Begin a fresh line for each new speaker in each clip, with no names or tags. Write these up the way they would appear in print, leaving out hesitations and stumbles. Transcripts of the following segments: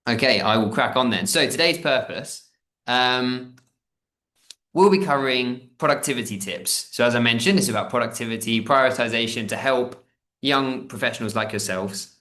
Okay, I will crack on then. So today's purpose, um, we'll be covering productivity tips. So as I mentioned, it's about productivity, prioritization to help young professionals like yourselves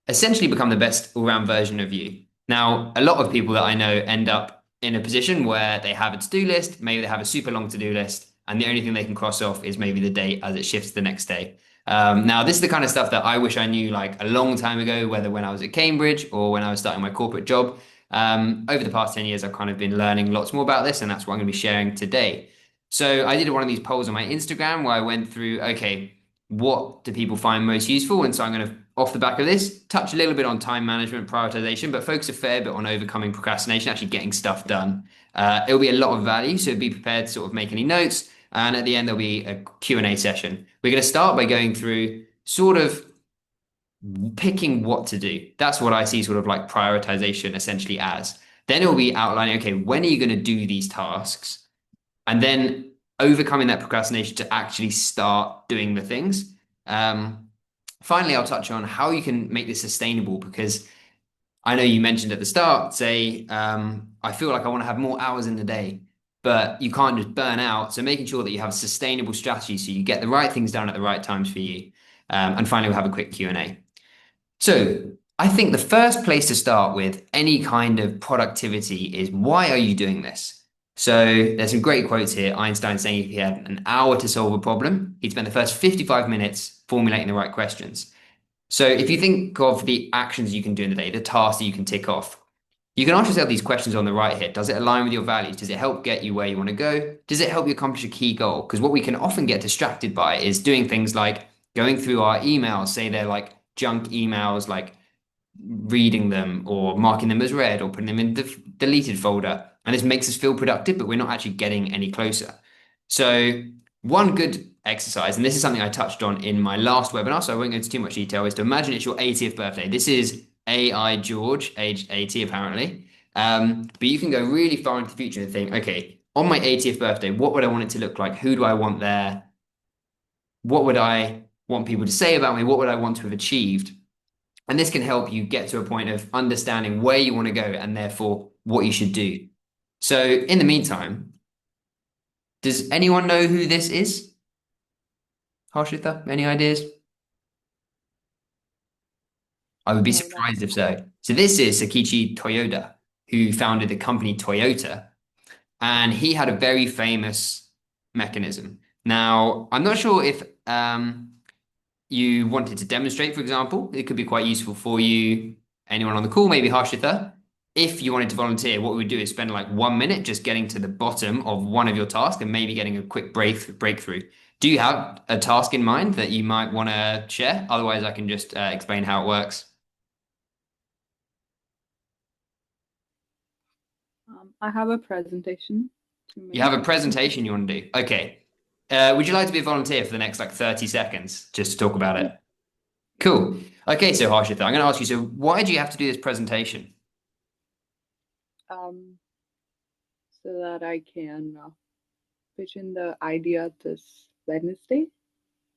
essentially become the best all-round version of you. Now, a lot of people that I know end up in a position where they have a to-do list, maybe they have a super long to-do list, and the only thing they can cross off is maybe the date as it shifts to the next day. Now, this is the kind of stuff that I wish I knew like a long time ago, whether when I was at Cambridge or when I was starting my corporate job. Over the past 10 years, I've kind of been learning lots more about this, and that's what I'm going to be sharing today. So I did one of these polls on my Instagram where I went through, okay, what do people find most useful? And so I'm going to, off the back of this, touch a little bit on time management, prioritization, but focus a fair bit on overcoming procrastination, actually getting stuff done. It'll be a lot of value, so be prepared to sort of make any notes. And at the end, there'll be a Q&A session. We're going to start by going through sort of picking what to do. That's what I see sort of like prioritization essentially as. Then it'll be outlining, okay, when are you going to do these tasks? And then overcoming that procrastination to actually start doing the things. Finally, I'll touch on how you can make this sustainable because I know you mentioned at the start, say, I feel like I want to have more hours in the day, but you can't just burn out. So making sure that you have a sustainable strategy so you get the right things done at the right times for you. And finally, we'll have a quick Q&A. So I think the first place to start with any kind of productivity is why are you doing this? So there's some great quotes here. Einstein saying if he had an hour to solve a problem, he'd spend the first 55 minutes formulating the right questions. So if you think of the actions you can do in the day, the tasks that you can tick off, you can ask yourself these questions on the right here. Does it align with your values? Does it help get you where you want to go? Does it help you accomplish a key goal? Because what we can often get distracted by is doing things like going through our emails, say they're like junk emails, like reading them or marking them as read or putting them in the deleted folder. And this makes us feel productive, but we're not actually getting any closer. So, one good exercise, and this is something I touched on in my last webinar, so I won't go into too much detail, is to imagine it's your 80th birthday. This is AI George, aged 80 apparently. But you can go really far into the future and think, okay, on my 80th birthday, what would I want it to look like? Who do I want there? What would I want people to say about me? What would I want to have achieved? And this can help you get to a point of understanding where you want to go and therefore what you should do. So, in the meantime, does anyone know who this is? Harshita, any ideas? I would be
No, not.
surprised if so. So, this is Sakichi Toyoda, who founded the company Toyota, and he had a very famous mechanism. Now, I'm not sure if you wanted to demonstrate, for example, it could be quite useful for you, anyone on the call, maybe Harshita. If you wanted to volunteer, what we would do is spend like 1 minute just getting to the bottom of one of your tasks and maybe getting a quick breakthrough. Do you have a task in mind that you might want to share? Otherwise, I can just explain how it works.
I have a presentation to
You have a
make.
presentation you want to do. Okay. Would you like to be a volunteer for the next like 30 seconds just to talk about
Yeah.
it? Cool. Okay, so Harshita, I'm going to ask you, so why do you have to do this presentation?
Um, so that I can pitch in the idea this Wednesday.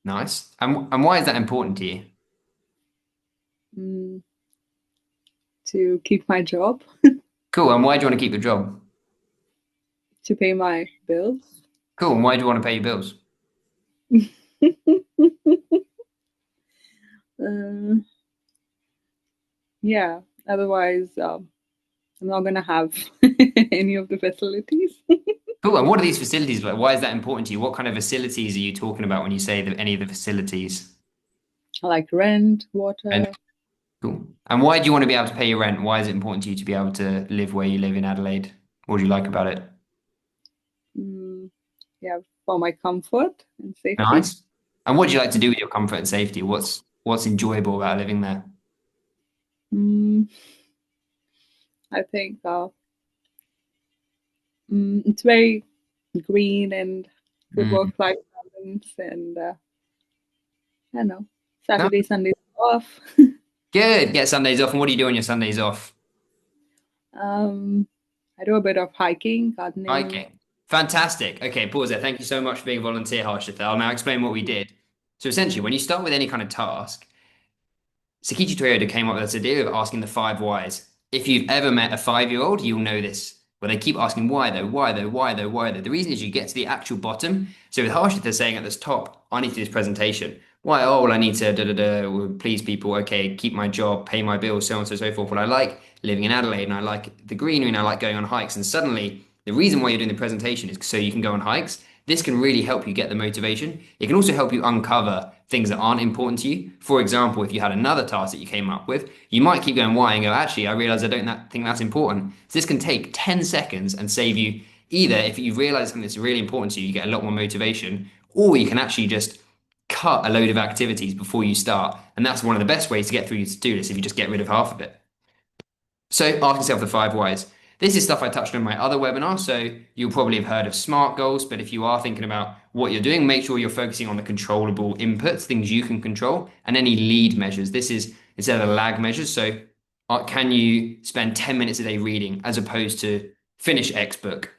Nice. And why is that important to you?
mm, to keep my job,
Cool. And why do you want to keep your job?
to pay my bills.
Cool. And why do you want to pay your bills?
uh, yeah, otherwise, I'm not gonna have any of the facilities.
Cool. And what are these facilities like? Why is that important to you? What kind of facilities are you talking about when you say that any of the facilities?
Like rent,
And
water.
cool. And why do you want to be able to pay your rent? Why is it important to you to be able to live where you live in Adelaide? What do you like about it?
mm, yeah, for my comfort and safety.
Nice. And what do you like to do with your comfort and safety? What's enjoyable about living there?
Mm, I think it's very green and good
Mm.
work-life balance, and I don't know,
No?
Saturday, Sunday off.
Good. Get Sundays off. And what do you do on your Sundays off?
um, I do a bit of hiking, gardening.
Okay. Fantastic. Okay, pause there. Thank you so much for being a volunteer, Harshita. I'll now explain what we did. So essentially, when you start with any kind of task, Sakichi Toyoda came up with this idea of asking the five whys. If you've ever met a 5-year-old, you'll know this. Where they keep asking why though, why though, why though, why though. The reason is you get to the actual bottom. So with Harshit, they're saying at this top, I need to do this presentation. Why? Oh, well, I need to please people. Okay, keep my job, pay my bills, so on and so forth. Well, I like living in Adelaide and I like the greenery and I like going on hikes. And suddenly, the reason why you're doing the presentation is so you can go on hikes. This can really help you get the motivation. It can also help you uncover things that aren't important to you. For example, if you had another task that you came up with, you might keep going why and go, actually, I realize I don't think that's important. So this can take 10 seconds and save you either if you realize something that's really important to you, you get a lot more motivation, or you can actually just cut a load of activities before you start. And that's one of the best ways to get through your to-do list if you just get rid of half of it. So ask yourself the 5 whys. This is stuff I touched on in my other webinar, so you'll probably have heard of SMART goals, but if you are thinking about what you're doing, make sure you're focusing on the controllable inputs, things you can control, and any lead measures. This is instead of the lag measures. So can you spend 10 minutes a day reading as opposed to finish X book?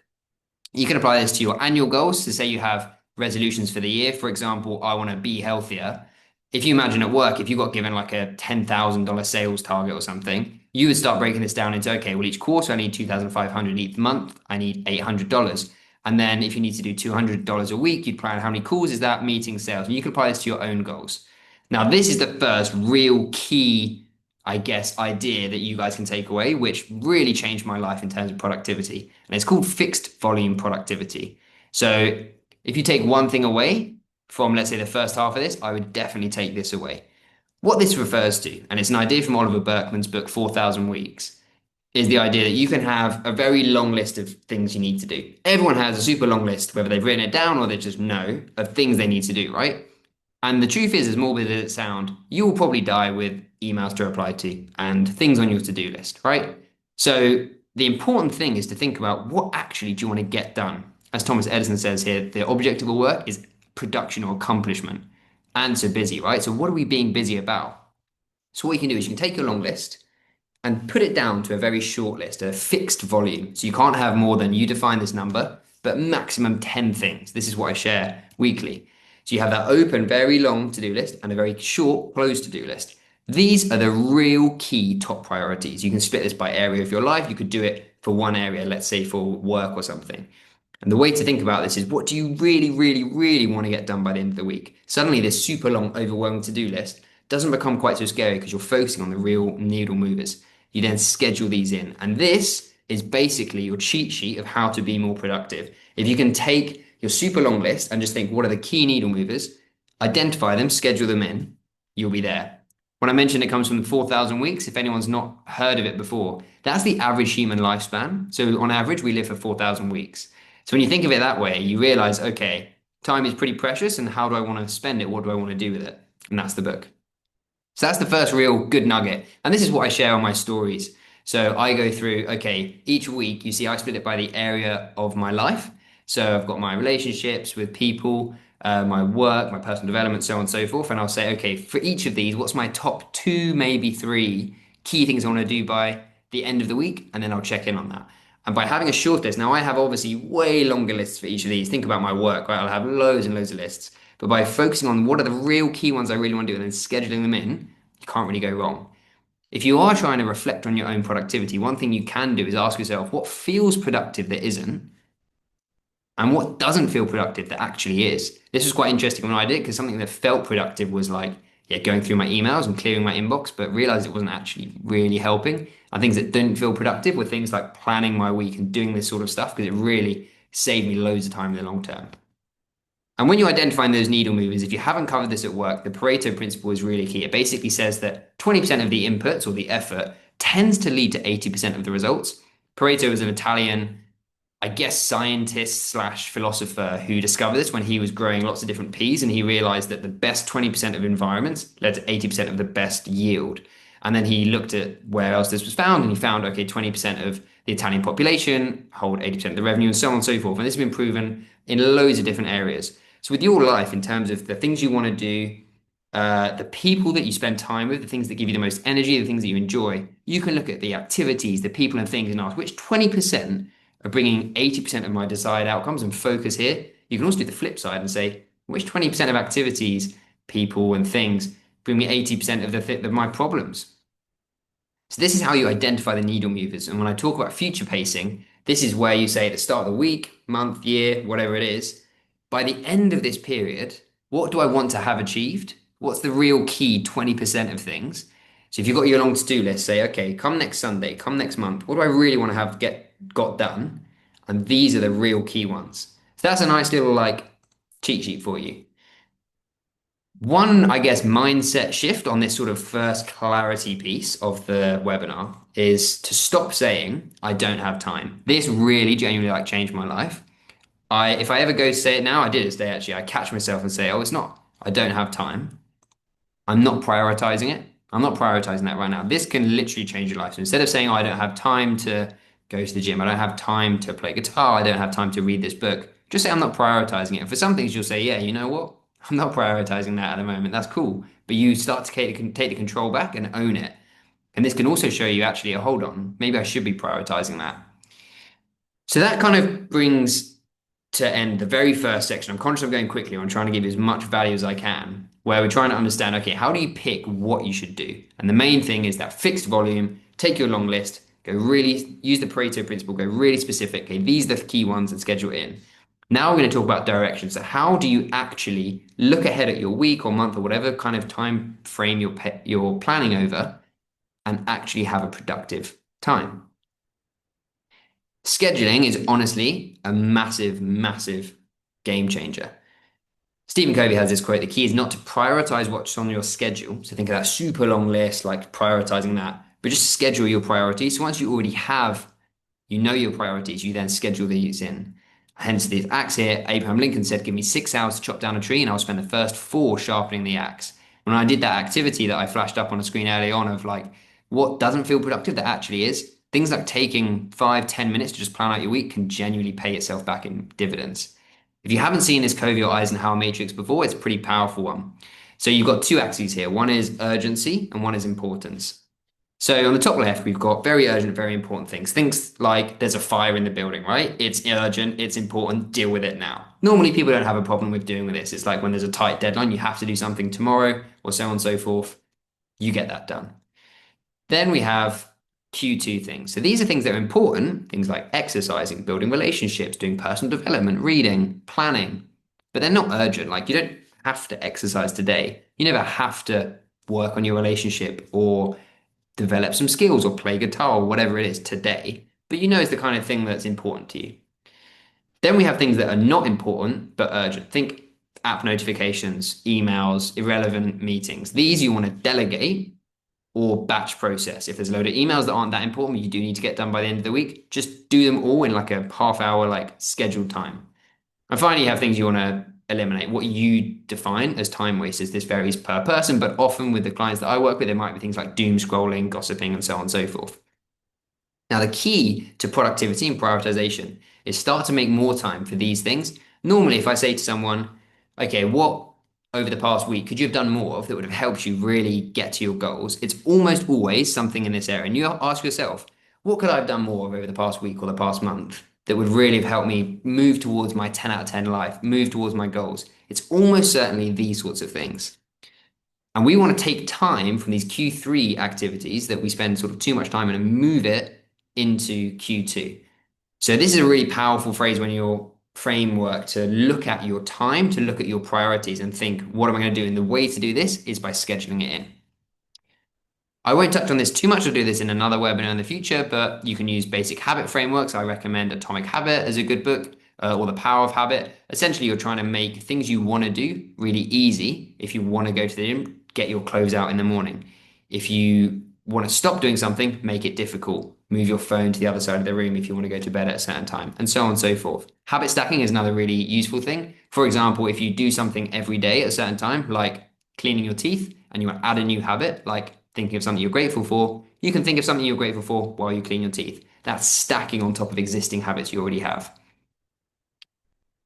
You can apply this to your annual goals. So say you have resolutions for the year. For example, I want to be healthier. If you imagine at work, if you got given like a $10,000 sales target or something, you would start breaking this down into, okay, well, each quarter I need 2,500, each month I need $800. And then if you need to do $200 a week, you'd plan how many calls is that, meeting, sales, and you can apply this to your own goals. Now, this is the first real key, I guess, idea that you guys can take away, which really changed my life in terms of productivity. And it's called fixed volume productivity. So if you take one thing away from, let's say, the first half of this, I would definitely take this away. What this refers to, and it's an idea from Oliver Burkeman's book, 4,000 Weeks, is the idea that you can have a very long list of things you need to do. Everyone has a super long list, whether they've written it down or they just know of things they need to do, right? And the truth is, as morbid as it sounds, you will probably die with emails to reply to and things on your to-do list, right? So the important thing is to think about what actually do you want to get done. As Thomas Edison says here, the object of all work is production or accomplishment. And so busy, right? So what are we being busy about? So what you can do is you can take your long list and put it down to a very short list, a fixed volume. So you can't have more than you define this number, but maximum 10 things. This is what I share weekly. So you have that open, very long to-do list and a very short closed to-do list. These are the real key top priorities. You can split this by area of your life. You could do it for one area, let's say for work or something. And the way to think about this is what do you really, really, really want to get done by the end of the week? Suddenly, this super long, overwhelming to-do list doesn't become quite so scary because you're focusing on the real needle movers. You then schedule these in. And this is basically your cheat sheet of how to be more productive. If you can take your super long list and just think, what are the key needle movers? Identify them, schedule them in, you'll be there. When I mentioned it comes from 4,000 weeks, if anyone's not heard of it before, that's the average human lifespan. So on average, we live for 4,000 weeks. So when you think of it that way, you realize, okay, time is pretty precious, and how do I want to spend it? What do I want to do with it? And that's the book. So that's the first real good nugget. And this is what I share on my stories. So I go through, okay, each week, you see, I split it by the area of my life. So I've got my relationships with people, my work, my personal development, so on and so forth. And I'll say, okay, for each of these, what's my top two, maybe three key things I want to do by the end of the week? And then I'll check in on that. And by having a short list, now I have obviously way longer lists for each of these. Think about my work, right? I'll have loads and loads of lists. But by focusing on what are the real key ones I really want to do and then scheduling them in, you can't really go wrong. If you are trying to reflect on your own productivity, one thing you can do is ask yourself what feels productive that isn't, and what doesn't feel productive that actually is. This was quite interesting when I did because something that felt productive was like, yeah, going through my emails and clearing my inbox, but realized it wasn't actually really helping. And things that didn't feel productive were things like planning my week and doing this sort of stuff because it really saved me loads of time in the long term. And when you're identifying those needle movers, if you haven't covered this at work, the Pareto principle is really key. It basically says that 20% of the inputs or the effort tends to lead to 80% of the results. Pareto is an Italian, I guess, scientist slash philosopher who discovered this when he was growing lots of different peas, and he realized that the best 20% of environments led to 80% of the best yield. And then he looked at where else this was found, and he found, okay, 20% of the Italian population hold 80% of the revenue, and so on and so forth. And this has been proven in loads of different areas. So with your life, in terms of the things you want to do, the people that you spend time with, the things that give you the most energy, the things that you enjoy, you can look at the activities, the people and things and ask which 20% are bringing 80% of my desired outcomes and focus here. You can also do the flip side and say, which 20% of activities, people and things bring me 80% of my problems? So this is how you identify the needle movers. And when I talk about future pacing, this is where you say at the start of the week, month, year, whatever it is, by the end of this period, what do I want to have achieved? What's the real key 20% of things? So if you've got your long to-do list, say, okay, come next Sunday, come next month, what do I really want to have get got done? And these are the real key ones. So that's a nice little like cheat sheet for you. One, I guess, mindset shift on this sort of first clarity piece of the webinar is to stop saying, I don't have time. This really genuinely like changed my life. If I ever go to say it now, I did it today actually. I catch myself and say, oh, it's not, I don't have time. I'm not prioritizing it. I'm not prioritizing that right now. This can literally change your life. So instead of saying, oh, I don't have time to go to the gym, I don't have time to play guitar, I don't have time to read this book, just say I'm not prioritizing it. And for some things, you'll say, yeah, you know what? I'm not prioritizing that at the moment. That's cool. But you start to take the control back and own it. And this can also show you actually, oh, hold on, maybe I should be prioritizing that. So that kind of brings to end the very first section. I'm conscious of going quickly. I'm trying to give you as much value as I can, where we're trying to understand, okay, how do you pick what you should do? And the main thing is that fixed volume, take your long list, go really, use the Pareto principle, go really specific. Okay, these are the key ones and schedule it in. Now we're going to talk about direction. So how do you actually look ahead at your week or month or whatever kind of time frame you're planning over and actually have a productive time? Scheduling is honestly a massive, massive game changer. Stephen Covey has this quote: the key is not to prioritize what's on your schedule. So think of that super long list, like prioritizing that, but just schedule your priorities. So once you already have, you know your priorities, you then schedule these in. Hence the axe here. Abraham Lincoln said, give me 6 hours to chop down a tree and I'll spend the first four sharpening the axe. When I did that activity that I flashed up on the screen early on of like what doesn't feel productive that actually is, things like taking 5, 10 minutes to just plan out your week can genuinely pay itself back in dividends. If you haven't seen this Covey or Eisenhower matrix before, it's a pretty powerful one. So you've got two axes here. One is urgency and one is importance. So on the top left, we've got very urgent, very important things. Things like there's a fire in the building, right? It's urgent, it's important, deal with it now. Normally, people don't have a problem with doing with this. It's like when there's a tight deadline, you have to do something tomorrow or so on and so forth. You get that done. Then we have Q2 things. So these are things that are important, things like exercising, building relationships, doing personal development, reading, planning, but they're not urgent. Like you don't have to exercise today. You never have to work on your relationship or develop some skills or play guitar or whatever it is today, but you know it's the kind of thing that's important to you. Then we have things that are not important but urgent. Think app notifications, emails, irrelevant meetings. These you want to delegate or batch process. If there's a load of emails that aren't that important, you do need to get done by the end of the week, just do them all in like a half hour, like scheduled time. And finally, you have things you want to eliminate. What you define as time wasters, this varies per person, but often with the clients that I work with, there might be things like doom scrolling, gossiping, and so on and so forth. Now, the key to productivity and prioritization is start to make more time for these things. Normally, if I say to someone, okay, what over the past week could you have done more of that would have helped you really get to your goals? It's almost always something in this area. And you ask yourself, what could I have done more of over the past week or the past month that would really have helped me move towards my 10 out of 10 life, move towards my goals? It's almost certainly these sorts of things. And we want to take time from these Q3 activities that we spend sort of too much time in and move it into Q2. So this is a really powerful phrase when your framework to look at your time, to look at your priorities and think, what am I going to do? And the way to do this is by scheduling it in. I won't touch on this too much. I'll do this in another webinar in the future, but you can use basic habit frameworks. I recommend Atomic Habit as a good book, or The Power of Habit. Essentially, you're trying to make things you want to do really easy. If you want to go to the gym, get your clothes out in the morning. If you want to stop doing something, make it difficult. Move your phone to the other side of the room if you want to go to bed at a certain time, and so on and so forth. Habit stacking is another really useful thing. For example, if you do something every day at a certain time, like cleaning your teeth, and you want to add a new habit, like thinking of something you're grateful for, you can think of something you're grateful for while you clean your teeth. That's stacking on top of existing habits you already have.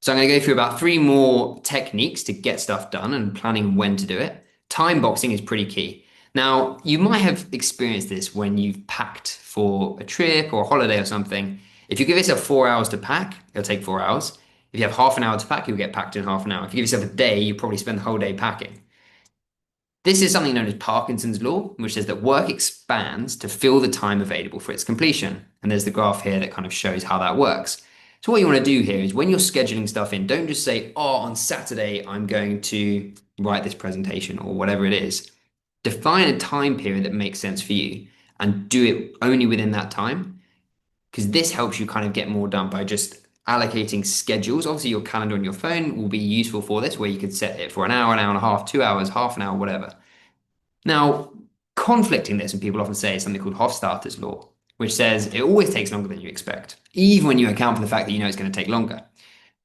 So I'm going to go through about 3 more techniques to get stuff done and planning when to do it. Time boxing is pretty key. Now, you might have experienced this when you've packed for a trip or a holiday or something. If you give yourself 4 hours to pack, it'll take 4 hours. If you have half an hour to pack, you'll get packed in half an hour. If you give yourself a day, you probably spend the whole day packing. This is something known as Parkinson's law, which says that work expands to fill the time available for its completion. And there's the graph here that kind of shows how that works. So what you want to do here is when you're scheduling stuff in, don't just say, oh, on Saturday, I'm going to write this presentation or whatever it is. Define a time period that makes sense for you and do it only within that time, because this helps you kind of get more done by just allocating schedules. Obviously, your calendar on your phone will be useful for this, where you could set it for an hour and a half, 2 hours, half an hour, whatever. Now, conflicting this, and people often say, is something called Hofstadter's law, which says it always takes longer than you expect, even when you account for the fact that you know it's going to take longer.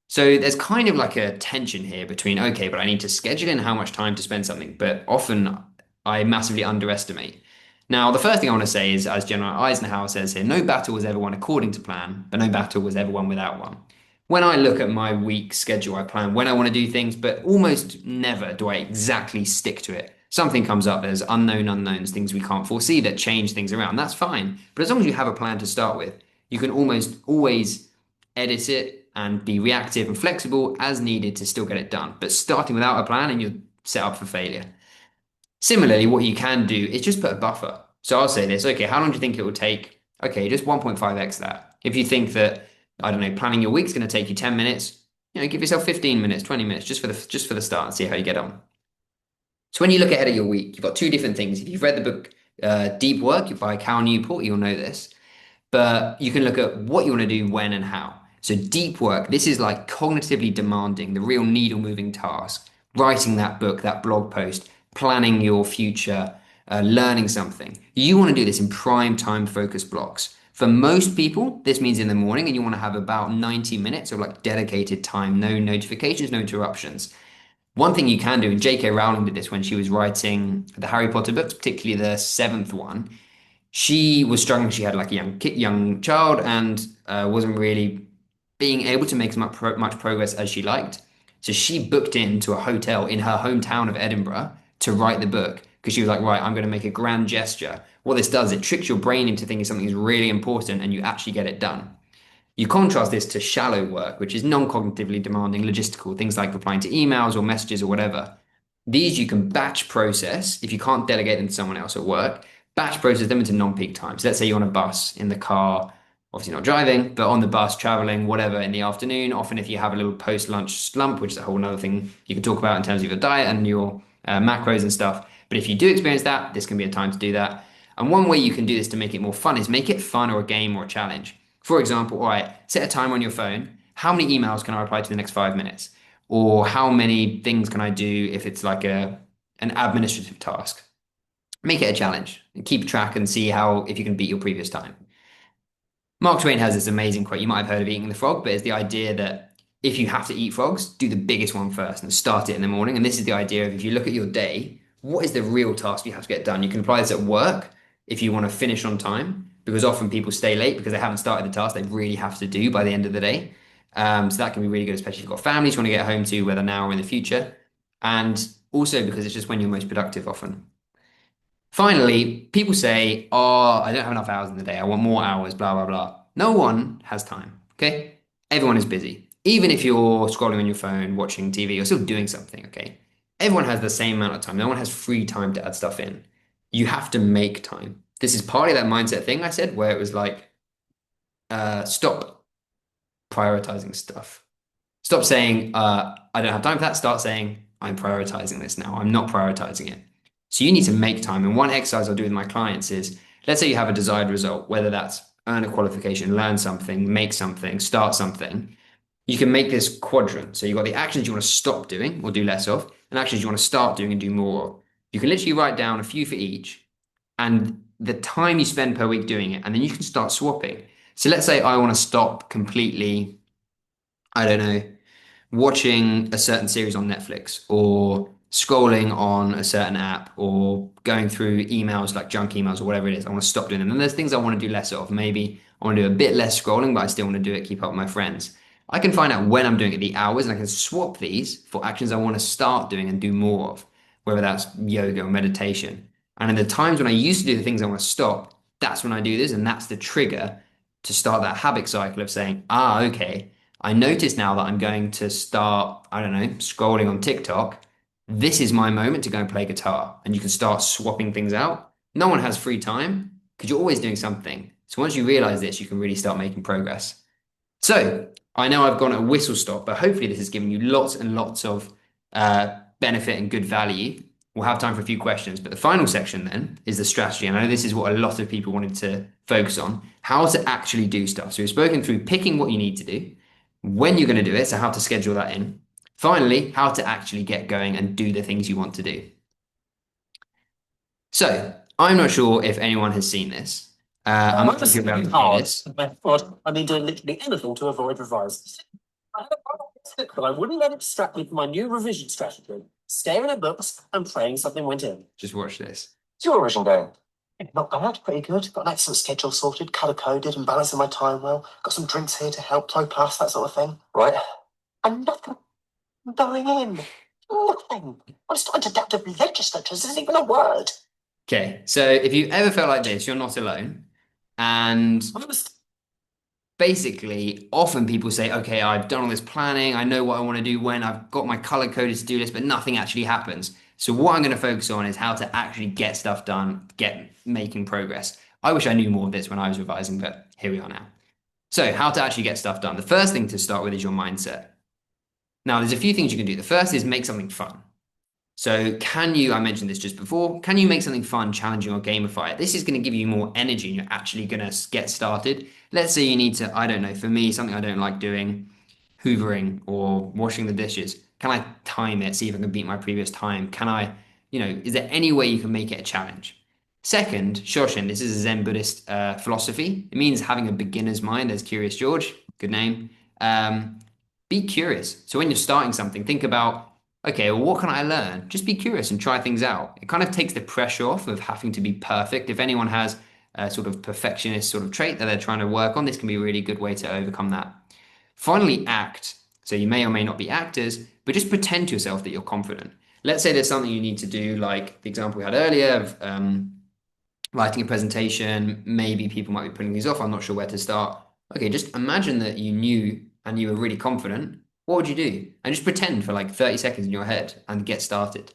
So there's kind of like a tension here between, okay, but I need to schedule in how much time to spend something, but often I massively underestimate. Now, the first thing I want to say is, as General Eisenhower says here, no battle was ever won according to plan, but no battle was ever won without one. When I look at my week schedule, I plan when I want to do things, but almost never do I exactly stick to it. Something comes up, there's unknown unknowns, things we can't foresee that change things around. That's fine. But as long as you have a plan to start with, you can almost always edit it and be reactive and flexible as needed to still get it done. But starting without a plan and you're set up for failure. Similarly, what you can do is just put a buffer. So I'll say this, okay, how long do you think it will take? Okay, just 1.5x that. If you think that, I don't know, planning your week's going to take you 10 minutes, give yourself 15 minutes, 20 minutes just for the start and see how you get on. So when you look ahead at your week, you've got two different things. If you've read the book Deep Work by Cal Newport, you'll know this. But you can look at what you want to do, when, and how. So deep work, this is like cognitively demanding, the real needle moving task, writing that book, that blog post, planning your future, learning something. You want to do this in prime time focus blocks. For most people, this means in the morning, and you want to have about 90 minutes of like dedicated time, no notifications, no interruptions. One thing you can do, and J.K. Rowling did this when she was writing the Harry Potter books, particularly the seventh one. She was struggling. She had like a young child and wasn't really being able to make as much progress as she liked. So she booked into a hotel in her hometown of Edinburgh to write the book because she was like, right, I'm going to make a grand gesture. What this does, it tricks your brain into thinking something is really important and you actually get it done. You contrast this to shallow work, which is non-cognitively demanding, logistical, things like replying to emails or messages or whatever. These you can batch process if you can't delegate them to someone else at work. Batch process them into non-peak times. Let's say you're on a bus in the car, obviously not driving, but on the bus, traveling, whatever, in the afternoon. Often, if you have a little post-lunch slump, which is a whole other thing you can talk about in terms of your diet and your macros and stuff. But if you do experience that, this can be a time to do that. And one way you can do this to make it more fun is make it fun or a game or a challenge. For example, all right, set a timer on your phone. How many emails can I reply to in the next 5 minutes? Or how many things can I do if it's like an administrative task? Make it a challenge and keep track and see how if you can beat your previous time. Mark Twain has this amazing quote. You might have heard of eating the frog, but it's the idea that if you have to eat frogs, do the biggest one first and start it in the morning. And this is the idea of if you look at your day, what is the real task you have to get done? You can apply this at work if you want to finish on time, because often people stay late because they haven't started the task they really have to do by the end of the day. So that can be really good, especially if you've got families you want to get home to, whether now or in the future. And also because it's just when you're most productive often. Finally, people say, oh, I don't have enough hours in the day. I want more hours, blah, blah, blah. No one has time, okay? Everyone is busy. Even if you're scrolling on your phone, watching TV, you're still doing something, okay? Everyone has the same amount of time. No one has free time to add stuff in. You have to make time. This is partly that mindset thing I said, where it was like, stop prioritizing stuff. Stop saying, I don't have time for that. Start saying, I'm prioritizing this now. I'm not prioritizing it. So you need to make time. And one exercise I'll do with my clients is, let's say you have a desired result, whether that's earn a qualification, learn something, make something, start something. You can make this quadrant. So you've got the actions you want to stop doing or do less of, and actions you want to start doing and do more of. You can literally write down a few for each and the time you spend per week doing it. And then you can start swapping. So let's say I want to stop completely, I don't know, watching a certain series on Netflix or scrolling on a certain app or going through emails like junk emails or whatever it is. I want to stop doing them. And there's things I want to do less of. Maybe I want to do a bit less scrolling, but I still want to do it, keep up with my friends. I can find out when I'm doing it, the hours, and I can swap these for actions I want to start doing and do more of, whether that's yoga or meditation. And in the times when I used to do the things I want to stop, that's when I do this. And that's the trigger to start that habit cycle of saying, okay, I notice now that I'm going to start, I don't know, scrolling on TikTok. This is my moment to go and play guitar. And you can start swapping things out. No one has free time because you're always doing something. So once you realize this, you can really start making progress. So I know I've gone at a whistle stop, but hopefully this has given you lots and lots of benefit and good value. We'll have time for a few questions, but the final section then is the strategy. And I know this is what a lot of people wanted to focus on, how to actually do stuff. So we've spoken through picking what you need to do, when you're going to do it, so how to schedule that in. Finally, how to actually get going and do the things you want to do. So I'm not sure if anyone has seen this. I'm not sure if you're about to hear this.
I mean, doing literally anything to avoid revising. I had a problem with it, but I wouldn't let it distract me from my new revision strategy. Staring at books and praying something went in.
Just watch this.
It's your revision day. Not bad, pretty good. Got an excellent schedule sorted, colour coded, and balancing my time well. Got some drinks here to help play past that sort of thing. Right. And nothing going in. Nothing. I'm starting to doubt the legislators isn't even a word.
Okay, so if you ever felt like this, you're not alone. And basically, often people say, okay, I've done all this planning, I know what I want to do when, I've got my color coded to-do list, but nothing actually happens. So what I'm going to focus on is how to actually get stuff done, get making progress. I wish I knew more of this when I was revising, but here we are now. So how to actually get stuff done. The first thing to start with is your mindset. Now, there's a few things you can do. The first is make something fun. So can you, I mentioned this just before, can you make something fun, challenging, or gamify it? This is going to give you more energy and you're actually going to get started. Let's say you need to, I don't know, for me, something I don't like doing, hoovering or washing the dishes. Can I time it, see if I can beat my previous time? Can I, is there any way you can make it a challenge? Second, Shoshin, this is a Zen Buddhist philosophy. It means having a beginner's mind, as Curious George, good name. Be curious. So when you're starting something, think about, okay, well, what can I learn? Just be curious and try things out. It kind of takes the pressure off of having to be perfect. If anyone has a sort of perfectionist sort of trait that they're trying to work on, this can be a really good way to overcome that. Finally, act. So you may or may not be actors, but just pretend to yourself that you're confident. Let's say there's something you need to do, like the example we had earlier of writing a presentation. Maybe people might be putting these off. I'm not sure where to start. Okay, just imagine that you knew and you were really confident. What would you do? And just pretend for like 30 seconds in your head and get started.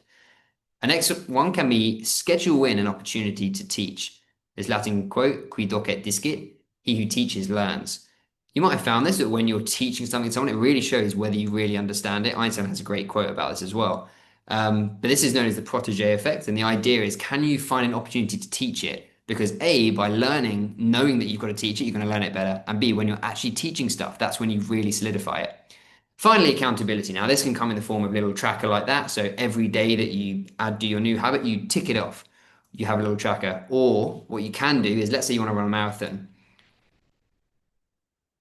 An next one can be schedule in an opportunity to teach. This Latin quote, qui docet discit, he who teaches learns. You might have found this that when you're teaching something to someone, it really shows whether you really understand it. Einstein has a great quote about this as well. But this is known as the protege effect. And the idea is, can you find an opportunity to teach it? Because A, by learning, knowing that you've got to teach it, you're going to learn it better. And B, when you're actually teaching stuff, that's when you really solidify it. Finally, accountability. Now, this can come in the form of a little tracker like that. So every day that you add to your new habit, you tick it off. You have a little tracker. Or what you can do is, let's say you want to run a marathon.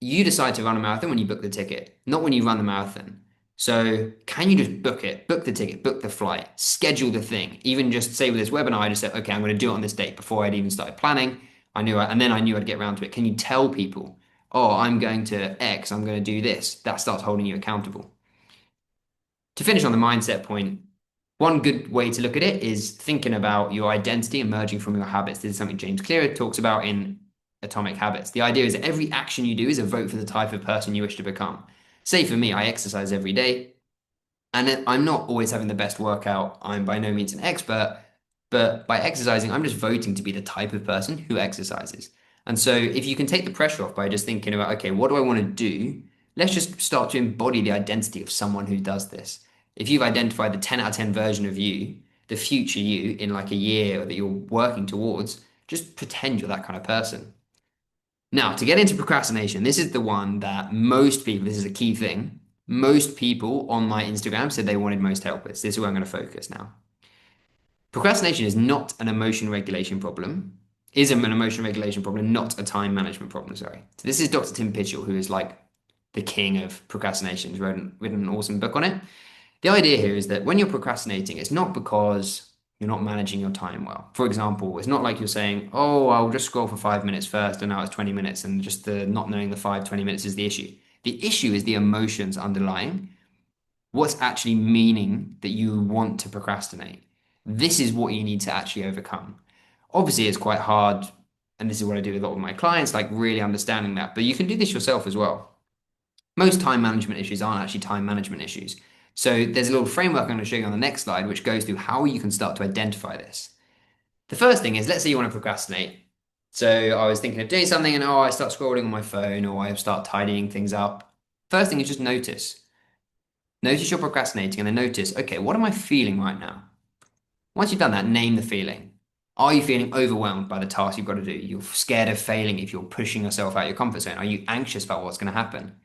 You decide to run a marathon when you book the ticket, not when you run the marathon. So can you just book it, book the ticket, book the flight, schedule the thing? Even just say with this webinar, I just said, okay, I'm going to do it on this date before I'd even started planning. And then I knew I'd get around to it. Can you tell people, oh, I'm going to X, I'm going to do this? That starts holding you accountable. To finish on the mindset point, one good way to look at it is thinking about your identity emerging from your habits. This is something James Clear talks about in Atomic Habits. The idea is that every action you do is a vote for the type of person you wish to become. Say for me, I exercise every day, and I'm not always having the best workout. I'm by no means an expert, but by exercising, I'm just voting to be the type of person who exercises. And so if you can take the pressure off by just thinking about, okay, what do I want to do? Let's just start to embody the identity of someone who does this. If you've identified the 10 out of 10 version of you, the future you in like a year that you're working towards, just pretend you're that kind of person. Now, to get into procrastination, this is the one that most people, this is a key thing, most people on my Instagram said they wanted most help with. This is where I'm going to focus now. Procrastination is not an emotion regulation problem, is an emotion regulation problem, not a time management problem, sorry. So this is Dr. Tim Pitchell, who is like the king of procrastination. He's written an awesome book on it. The idea here is that when you're procrastinating, it's not because you're not managing your time well. For example, it's not like you're saying, oh, I'll just scroll for 5 minutes first and now it's 20 minutes and just the not knowing the 20 minutes is the issue. The issue is the emotions underlying what's actually meaning that you want to procrastinate. This is what you need to actually overcome. Obviously, it's quite hard, and this is what I do with a lot of my clients, like really understanding that, but you can do this yourself as well. Most time management issues aren't actually time management issues. So there's a little framework I'm going to show you on the next slide, which goes through how you can start to identify this. The first thing is, let's say you want to procrastinate. So I was thinking of doing something and I start scrolling on my phone or I start tidying things up. First thing is just notice. Notice you're procrastinating and then notice, okay, what am I feeling right now? Once you've done that, name the feeling. Are you feeling overwhelmed by the task you've got to do? You're scared of failing if you're pushing yourself out of your comfort zone. Are you anxious about what's going to happen?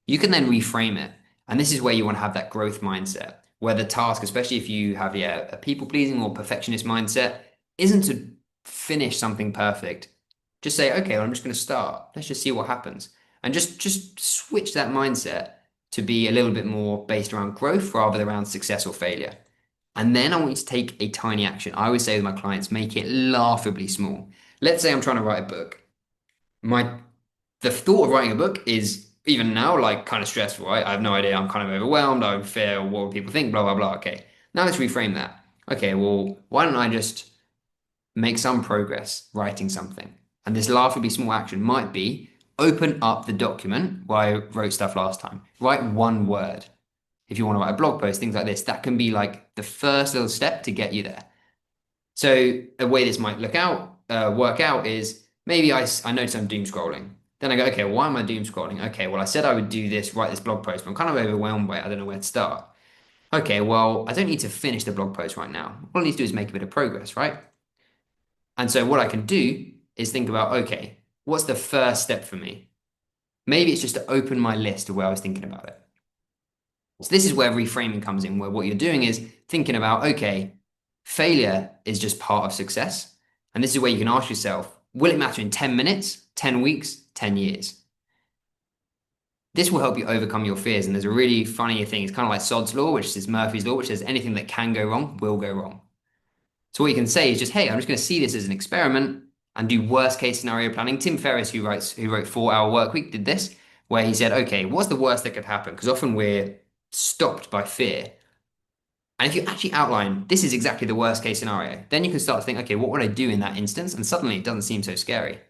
You can then reframe it. And this is where you want to have that growth mindset, where the task, especially if you have a people pleasing or perfectionist mindset, isn't to finish something perfect. Just say, okay, well, I'm just going to start. Let's just see what happens. And just switch that mindset to be a little bit more based around growth rather than around success or failure. And then I want you to take a tiny action. I always say with my clients, make it laughably small. Let's say I'm trying to write a book. The thought of writing a book is even now like kind of stressful, right? I have no idea. I'm kind of overwhelmed. I would fear what would people think, blah, blah, blah. Okay. Now let's reframe that. Okay, well, why don't I just make some progress writing something? And this laughably small action might be open up the document where I wrote stuff last time. Write one word. If you want to write a blog post, things like this, that can be like the first little step to get you there. So a way this might work out is maybe I notice I'm doom scrolling. Then I go, okay, why am I doom scrolling? Okay, well, I said I would do this, write this blog post, but I'm kind of overwhelmed by it. I don't know where to start. Okay, well, I don't need to finish the blog post right now. All I need to do is make a bit of progress, right? And so what I can do is think about, okay, what's the first step for me? Maybe it's just to open my list of where I was thinking about it. So this is where reframing comes in, where what you're doing is thinking about, okay, failure is just part of success. And this is where you can ask yourself, will it matter in 10 minutes, 10 weeks, 10 years? This will help you overcome your fears. And there's a really funny thing. It's kind of like Sod's Law, which is Murphy's Law, which says anything that can go wrong will go wrong. So what you can say is just, hey, I'm just going to see this as an experiment and do worst case scenario planning. Tim Ferriss, who wrote 4 Hour Workweek, did this, where he said, okay, what's the worst that could happen? Because often we're stopped by fear. And if you actually outline, this is exactly the worst case scenario, then you can start to think, okay, what would I do in that instance? And suddenly it doesn't seem so scary.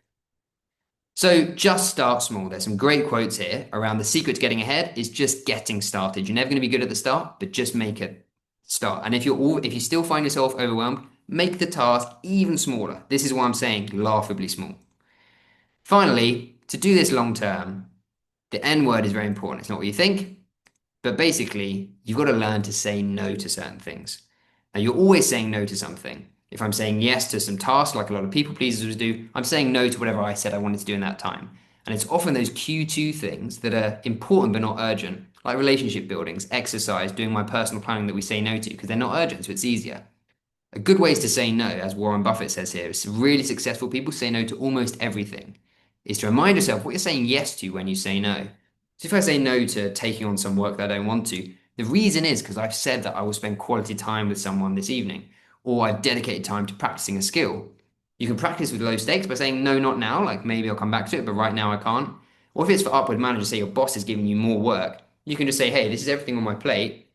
So just start small. There's some great quotes here around the secret to getting ahead is just getting started. You're never going to be good at the start, but just make it start. And if you still find yourself overwhelmed, make the task even smaller. This is why I'm saying laughably small. Finally, to do this long term, the N word is very important. It's not what you think. But basically, you've got to learn to say no to certain things. Now, you're always saying no to something. If I'm saying yes to some task, like a lot of people pleasers do, I'm saying no to whatever I said I wanted to do in that time. And it's often those Q2 things that are important but not urgent, like relationship buildings, exercise, doing my personal planning that we say no to because they're not urgent, so it's easier. A good way is to say no, as Warren Buffett says here, is really successful people say no to almost everything, is to remind yourself what you're saying yes to when you say no. So if I say no to taking on some work that I don't want to, the reason is because I've said that I will spend quality time with someone this evening, or I've dedicated time to practicing a skill. You can practice with low stakes by saying no, not now, like maybe I'll come back to it, but right now I can't. Or if it's for upward managers, say your boss is giving you more work, you can just say, hey, this is everything on my plate.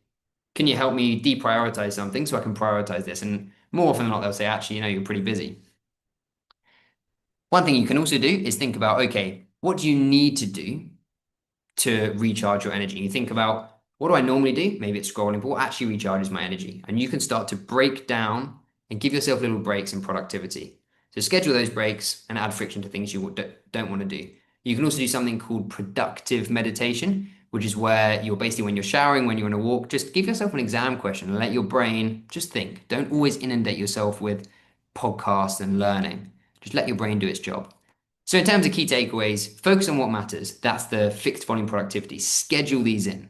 Can you help me deprioritize something so I can prioritize this? And more often than not, they'll say, actually, you're pretty busy. One thing you can also do is think about, okay, what do you need to do to recharge your energy? You think about, what do I normally do? Maybe it's scrolling, but what actually recharges my energy? And you can start to break down and give yourself little breaks in productivity. So schedule those breaks and add friction to things you don't want to do. You can also do something called productive meditation, which is where you're basically, when you're showering, when you're on a walk, just give yourself an exam question and let your brain just think. Don't always inundate yourself with podcasts and learning. Just let your brain do its job. So in terms of key takeaways, focus on what matters. That's the fixed volume productivity. Schedule these in.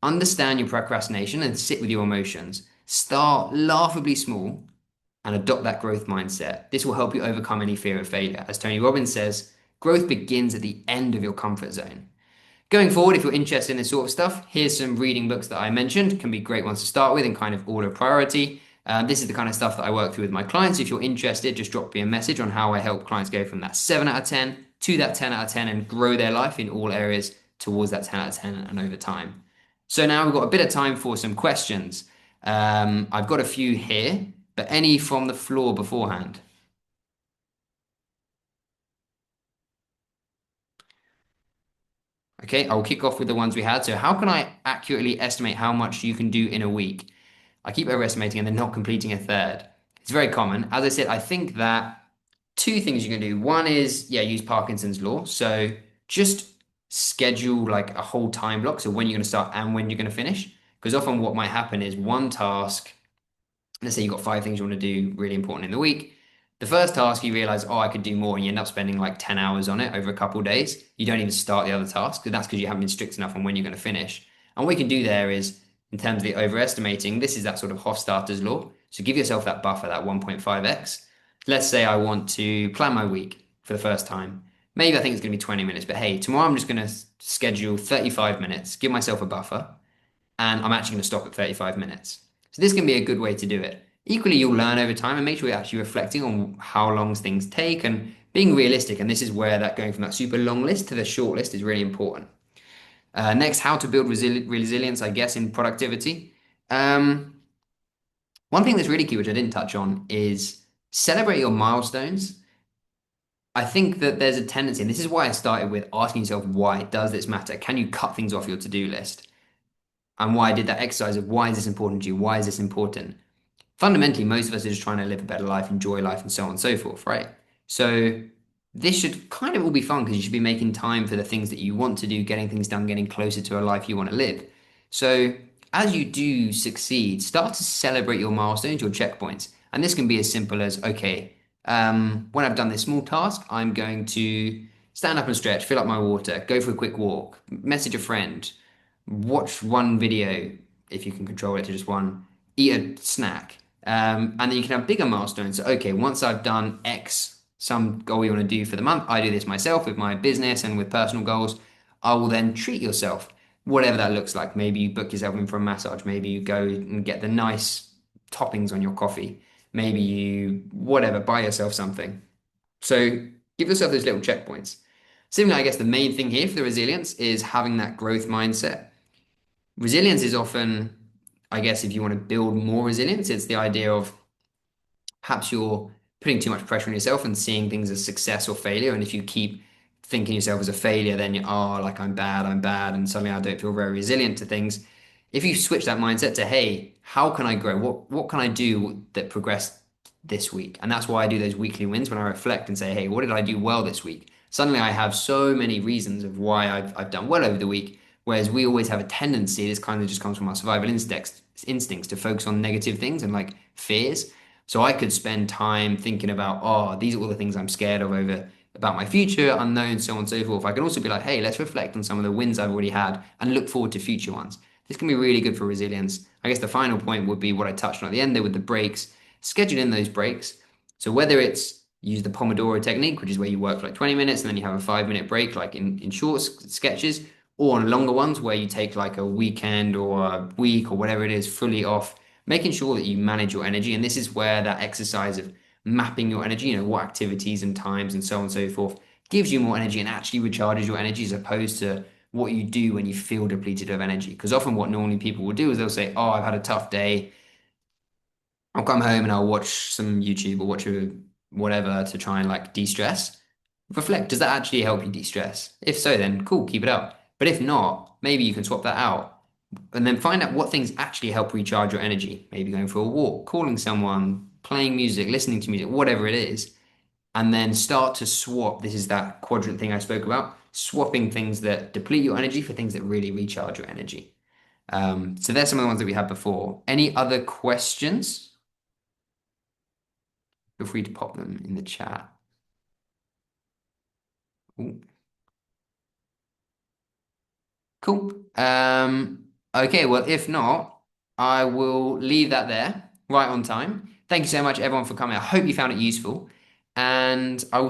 Understand your procrastination and sit with your emotions. Start laughably small and adopt that growth mindset. This will help you overcome any fear of failure. As Tony Robbins says, growth begins at the end of your comfort zone. Going forward, if you're interested in this sort of stuff, here's some reading books that I mentioned. Can be great ones to start with in kind of order of priority. This is the kind of stuff that I work through with my clients. If you're interested, just drop me a message on how I help clients go from that 7 out of 10 to that 10 out of 10 and grow their life in all areas towards that 10 out of 10 and over time. So now we've got a bit of time for some questions. I've got a few here, but any from the floor beforehand? Okay, I'll kick off with the ones we had. So how can I accurately estimate how much you can do in a week? I keep overestimating and then not completing a third. It's very common. As I said, I think that two things you can do. One is, yeah, use Parkinson's law. So just schedule like a whole time block. So when you're going to start and when you're going to finish. Because often what might happen is one task, let's say you've got 5 things you want to do really important in the week. The first task you realize, oh, I could do more, and you end up spending like 10 hours on it over a couple of days. You don't even start the other task, and that's because you haven't been strict enough on when you're going to finish. And what you can do there is, in terms of the overestimating, this is that sort of Hofstadter's law. So give yourself that buffer, that 1.5x. Let's say I want to plan my week for the first time. Maybe I think it's going to be 20 minutes, but hey, tomorrow I'm just going to schedule 35 minutes, give myself a buffer, and I'm actually going to stop at 35 minutes. So this can be a good way to do it. Equally, you'll learn over time and make sure you're actually reflecting on how long things take and being realistic. And this is where that going from that super long list to the short list is really important. Next, how to build resilience, I guess, in productivity. One thing that's really key, which I didn't touch on, is celebrate your milestones. I think that there's a tendency, and this is why I started with asking yourself, why does this matter? Can you cut things off your to-do list? And why I did that exercise of why is this important to you? Why is this important? Fundamentally, most of us are just trying to live a better life, enjoy life, and so on and so forth, right? So this should kind of all be fun because you should be making time for the things that you want to do, getting things done, getting closer to a life you want to live. So as you do succeed, start to celebrate your milestones, your checkpoints. And this can be as simple as, okay, when I've done this small task, I'm going to stand up and stretch, fill up my water, go for a quick walk, message a friend, watch one video if you can control it to just one, eat a snack. And then you can have bigger milestones. So, okay, once I've done X, some goal you want to do for the month, I do this myself with my business and with personal goals. I will then treat yourself, whatever that looks like. Maybe you book yourself in for a massage. Maybe you go and get the nice toppings on your coffee. Maybe you, whatever, buy yourself something. So give yourself those little checkpoints. Similarly, I guess the main thing here for the resilience is having that growth mindset. Resilience is often, I guess, if you want to build more resilience, it's the idea of perhaps you're putting too much pressure on yourself and seeing things as success or failure. And if you keep thinking yourself as a failure, then you are like, I'm bad, and suddenly I don't feel very resilient to things. If you switch that mindset to, hey, how can I grow? What can I do that progressed this week? And that's why I do those weekly wins when I reflect and say, hey, what did I do well this week? Suddenly I have so many reasons of why I've done well over the week. Whereas we always have a tendency, this kind of just comes from our survival instincts to focus on negative things and like fears. So I could spend time thinking about, oh, these are all the things I'm scared of over about my future, unknown, so on and so forth. I can also be like, hey, let's reflect on some of the wins I've already had and look forward to future ones. This can be really good for resilience. I guess the final point would be what I touched on at the end there with the breaks. Schedule in those breaks. So whether it's use the Pomodoro technique, which is where you work for like 20 minutes and then you have a 5 minute break, like in short sketches, or on longer ones where you take like a weekend or a week or whatever it is fully off, making sure that you manage your energy. And this is where that exercise of mapping your energy, what activities and times and so on and so forth gives you more energy and actually recharges your energy as opposed to what you do when you feel depleted of energy. Because often what normally people will do is they'll say, oh, I've had a tough day. I'll come home and I'll watch some YouTube or watch whatever to try and like de-stress. Reflect, does that actually help you de-stress? If so, then cool, keep it up. But if not, maybe you can swap that out and then find out what things actually help recharge your energy. Maybe going for a walk, calling someone, playing music, listening to music, whatever it is. And then start to swap. This is that quadrant thing I spoke about, swapping things that deplete your energy for things that really recharge your energy. So there's some of the ones that we had before. Any other questions? Feel free to pop them in the chat. Ooh. Cool. Okay, well, if not, I will leave that there right on time. Thank you so much, everyone, for coming. I hope you found it useful. And I will